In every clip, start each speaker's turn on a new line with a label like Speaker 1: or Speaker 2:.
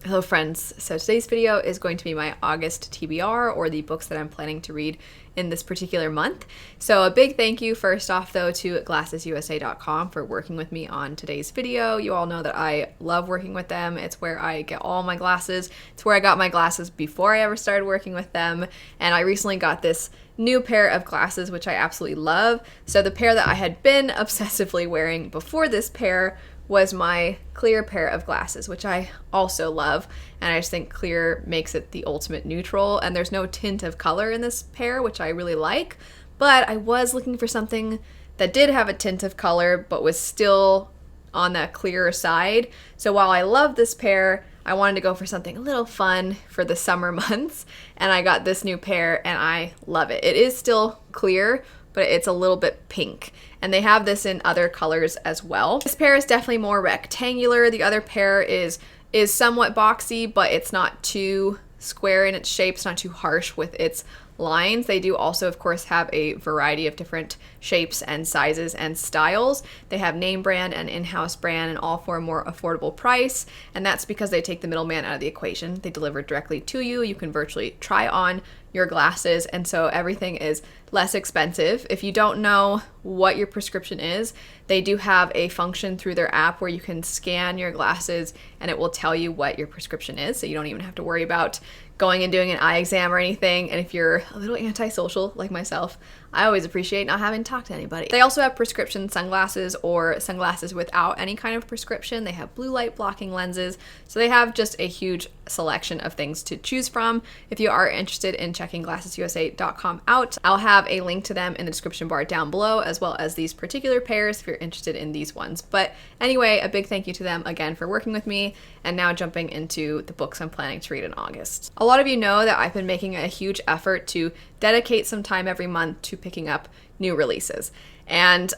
Speaker 1: Hello friends, so today's video is going to be my August TBR, or the books that I'm planning to read in this particular month. So a big thank you first off though to GlassesUSA.com for working with me on today's video. You all know that I love working with them. It's where I get all my glasses. It's where I got my glasses before I ever started working with them, and I recently got this new pair of glasses which I absolutely love. So the pair that I had been obsessively wearing before this pair was my clear pair of glasses, which I also love, and I just think clear makes it the ultimate neutral, and there's no tint of color in this pair, which I really like. But I was looking for something that did have a tint of color but was still on that clearer side. So while I love this pair, I wanted to go for something a little fun for the summer months, and I got this new pair and I love it. It is still clear, but it's a little bit pink, and they have this in other colors as well. This pair is definitely more rectangular. The other pair is somewhat boxy, but it's not too square in its shape. It's not too harsh with its lines. They do also, of course, have a variety of different shapes and sizes and styles. They have name brand and in-house brand, and all for a more affordable price, and that's because they take the middleman out of the equation. They deliver directly to you. You can virtually try on your glasses, and so everything is less expensive. If you don't know what your prescription is, they do have a function through their app where you can scan your glasses and it will tell you what your prescription is, so you don't even have to worry about going and doing an eye exam or anything. And if you're a little antisocial like myself, I always appreciate not having to talk to anybody. They also have prescription sunglasses or sunglasses without any kind of prescription. They have blue light blocking lenses. So they have just a huge selection of things to choose from. If you are interested in checking GlassesUSA.com out, I'll have a link to them in the description bar down below, as well as these particular pairs if you're interested in these ones. But anyway, a big thank you to them again for working with me. And now jumping into the books I'm planning to read in August. A lot of you know that I've been making a huge effort to dedicate some time every month to picking up new releases. And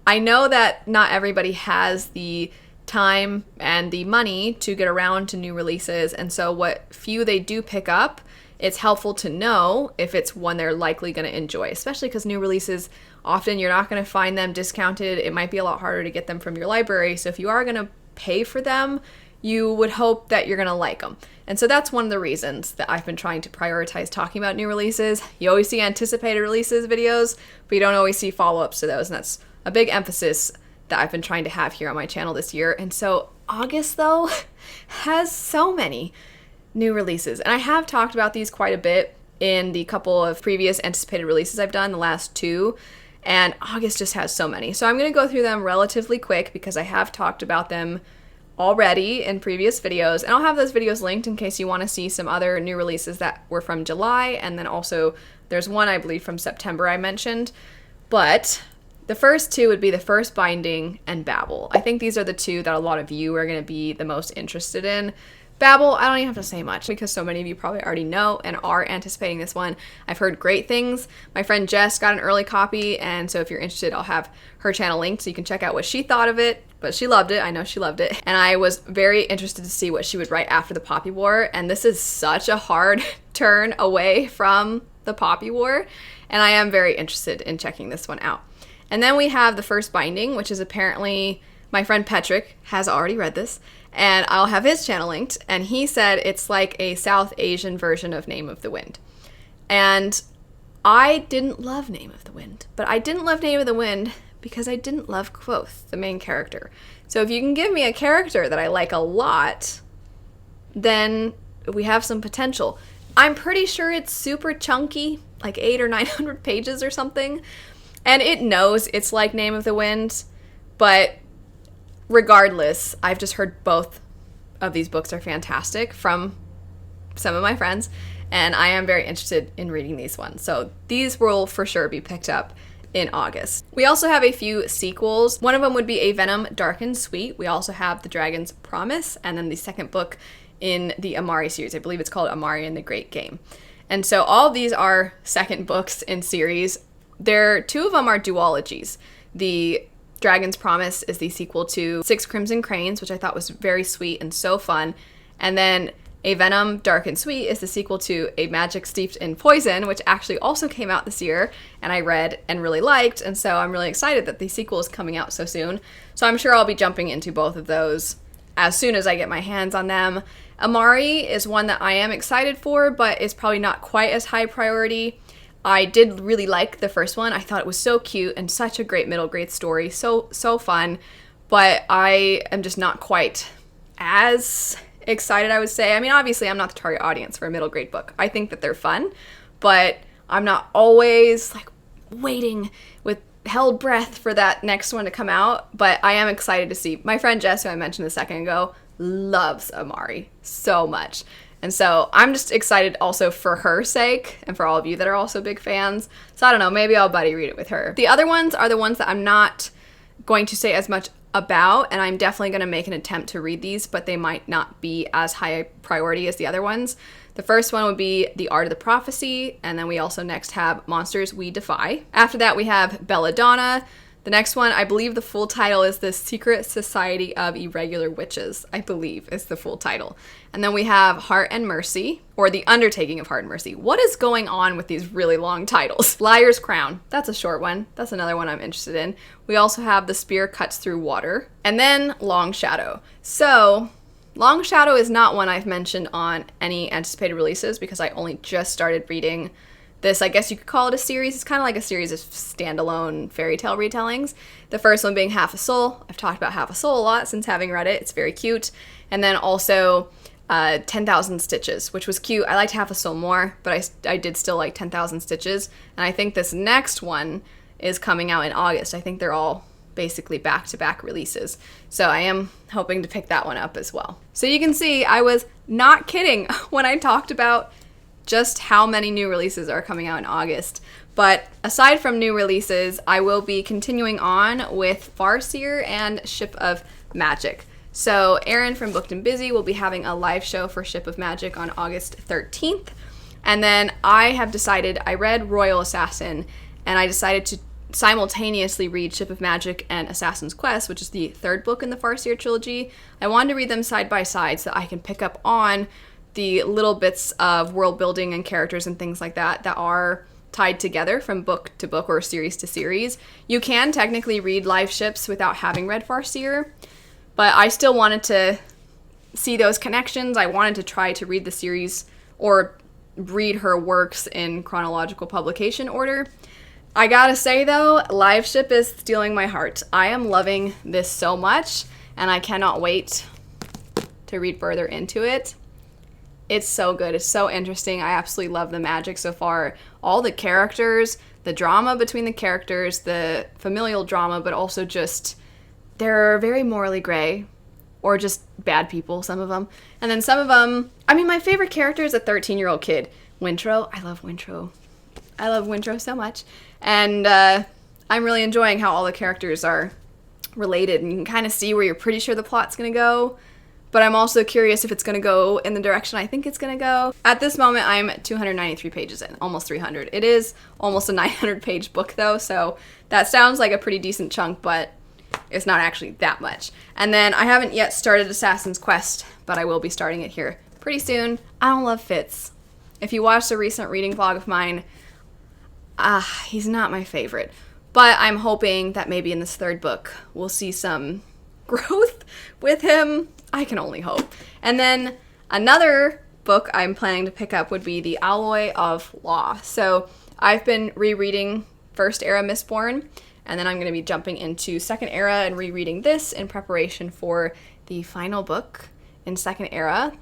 Speaker 1: I know that not everybody has the time and the money to get around to new releases, and so what few they do pick up, it's helpful to know if it's one they're likely going to enjoy, especially because new releases, often you're not going to find them discounted. It might be a lot harder to get them from your library, so if you are going to pay for them, you would hope that you're going to like them. And so that's one of the reasons that I've been trying to prioritize talking about new releases. You always see anticipated releases videos, but you don't always see follow-ups to those, and that's a big emphasis that I've been trying to have here on my channel this year. And so August, though, has so many new releases. And I have talked about these quite a bit in the couple of previous anticipated releases I've done, the last two, and August just has so many. So I'm going to go through them relatively quick because I have talked about them already in previous videos, and I'll have those videos linked in case you want to see some other new releases that were from July, and then also there's one I believe from September I mentioned. But the first two would be The First Binding and Babel. I think these are the two that a lot of you are going to be the most interested in. Babel, I don't even have to say much because so many of you probably already know and are anticipating this one. I've heard great things. My friend Jess got an early copy, and so if you're interested, I'll have her channel linked so you can check out what she thought of it. But she loved it. I know she loved it. And I was very interested to see what she would write after the Poppy War, and this is such a hard turn away from the Poppy War, and I am very interested in checking this one out. And then we have The First Binding, which is apparently, my friend Patrick has already read this, and I'll have his channel linked, and he said it's like a South Asian version of Name of the Wind. And I didn't love Name of the Wind, but I didn't love Name of the Wind because I didn't love Kvothe, the main character. So if you can give me a character that I like a lot, then we have some potential. I'm pretty sure it's super chunky, like 800 or 900 pages or something, and it knows it's like Name of the Wind, but regardless, I've just heard both of these books are fantastic from some of my friends, and I am very interested in reading these ones. So these will for sure be picked up in August. We also have a few sequels. One of them would be A Venom Dark and Sweet. We also have The Dragon's Promise, and then the second book in the Amari series. I believe it's called Amari and the Great Game. And so all of these are second books in series. Two of them are duologies. The Dragon's Promise is the sequel to Six Crimson Cranes, which I thought was very sweet and so fun. And then A Venom Dark and Sweet is the sequel to A Magic Steeped in Poison, which actually also came out this year, and I read and really liked, and so I'm really excited that the sequel is coming out so soon. So I'm sure I'll be jumping into both of those as soon as I get my hands on them. Amari is one that I am excited for, but it's probably not quite as high priority. I did really like the first one. I thought it was so cute and such a great middle grade story. So fun. But I am just not quite as excited, I would say. I mean, obviously, I'm not the target audience for a middle grade book. I think that they're fun, but I'm not always like waiting with held breath for that next one to come out. But I am excited to see. My friend Jess, who I mentioned a second ago, loves Amari so much. And so I'm just excited also for her sake and for all of you that are also big fans. So I don't know, maybe I'll buddy read it with her. The other ones are the ones that I'm not going to say as much about, and I'm definitely going to make an attempt to read these, but they might not be as high a priority as the other ones. The first one would be The Art of the Prophecy, and then we also next have Monsters We Defy. After that, we have Belladonna. The next one, I believe the full title is The Secret Society of Irregular Witches, I believe is the full title. And then we have Heart and Mercy, or The Undertaking of Heart and Mercy. What is going on with these really long titles? Liar's Crown, that's a short one. That's another one I'm interested in. We also have The Spear Cuts Through Water. And then Long Shadow. So, Long Shadow is not one I've mentioned on any anticipated releases because I only just started reading this. I guess you could call it a series. It's kind of like a series of standalone fairy tale retellings. The first one being Half a Soul. I've talked about Half a Soul a lot since having read it. It's very cute. And then also 10,000 Stitches, which was cute. I liked Half a Soul more, but I did still like 10,000 Stitches. And I think this next one is coming out in August. I think they're all basically back-to-back releases. So I am hoping to pick that one up as well. So you can see I was not kidding when I talked about just how many new releases are coming out in August. But aside from new releases, I will be continuing on with Farseer and Ship of Magic. So Erin from Booked and Busy will be having a live show for Ship of Magic on August 13th. And then I have decided, I read Royal Assassin, and I decided to simultaneously read Ship of Magic and Assassin's Quest, which is the third book in the Farseer trilogy. I wanted to read them side by side so that I can pick up on the little bits of world building and characters and things like that that are tied together from book to book or series to series. You can technically read live ships without having read Farseer, but I still wanted to see those connections. I wanted to try to read the series or read her works in chronological publication order. I gotta say though, live ship is stealing my heart. I am loving this so much, and I cannot wait to read further into it. It's so good. It's so interesting. I absolutely love the magic so far. All the characters, the drama between the characters, the familial drama, but also just they're very morally gray or just bad people, some of them. And then some of them, I mean, my favorite character is a 13-year-old kid. Wintro. I love Wintro. I love Wintro so much. And I'm really enjoying how all the characters are related, and you can kind of see where you're pretty sure the plot's going to go. But I'm also curious if it's going to go in the direction I think it's going to go. At this moment, I'm 293 pages in, almost 300. It is almost a 900-page book, though, so that sounds like a pretty decent chunk, but it's not actually that much. And then I haven't yet started Assassin's Quest, but I will be starting it here pretty soon. I don't love Fitz. If you watched a recent reading vlog of mine, he's not my favorite. But I'm hoping that maybe in this third book, we'll see some growth with him. I can only hope. And then another book I'm planning to pick up would be The Alloy of Law. So I've been rereading First Era Mistborn, and then I'm going to be jumping into Second Era and rereading this in preparation for the final book in Second Era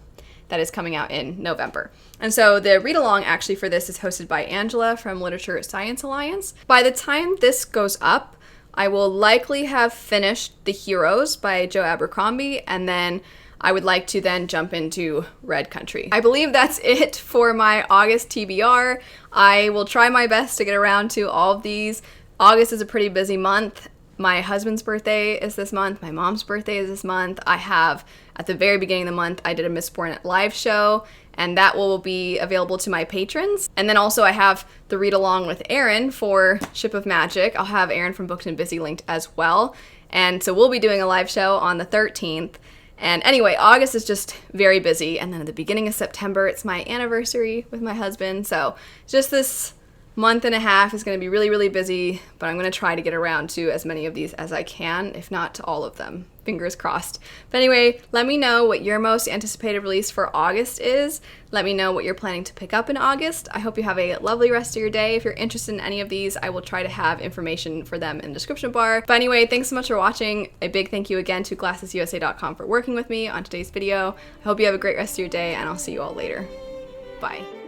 Speaker 1: that is coming out in November. And so the read-along actually for this is hosted by Angela from Literature Science Alliance. By the time this goes up, I will likely have finished The Heroes by Joe Abercrombie, and then I would like to then jump into Red Country. I believe that's it for my August TBR. I will try my best to get around to all of these. August is a pretty busy month. My husband's birthday is this month. My mom's birthday is this month. I have, at the very beginning of the month, I did a Mistborn live show, and that will be available to my patrons. And then also I have the read-along with Erin for Ship of Magic. I'll have Erin from Booked and Busy linked as well. And so we'll be doing a live show on the 13th. And anyway, August is just very busy. And then at the beginning of September, it's my anniversary with my husband. So just this month and a half is going to be really, really busy, but I'm going to try to get around to as many of these as I can, if not to all of them. Fingers crossed. But anyway, let me know what your most anticipated release for August is. Let me know what you're planning to pick up in August. I hope you have a lovely rest of your day. If you're interested in any of these, I will try to have information for them in the description bar. But anyway, thanks so much for watching. A big thank you again to GlassesUSA.com for working with me on today's video. I hope you have a great rest of your day, and I'll see you all later. Bye.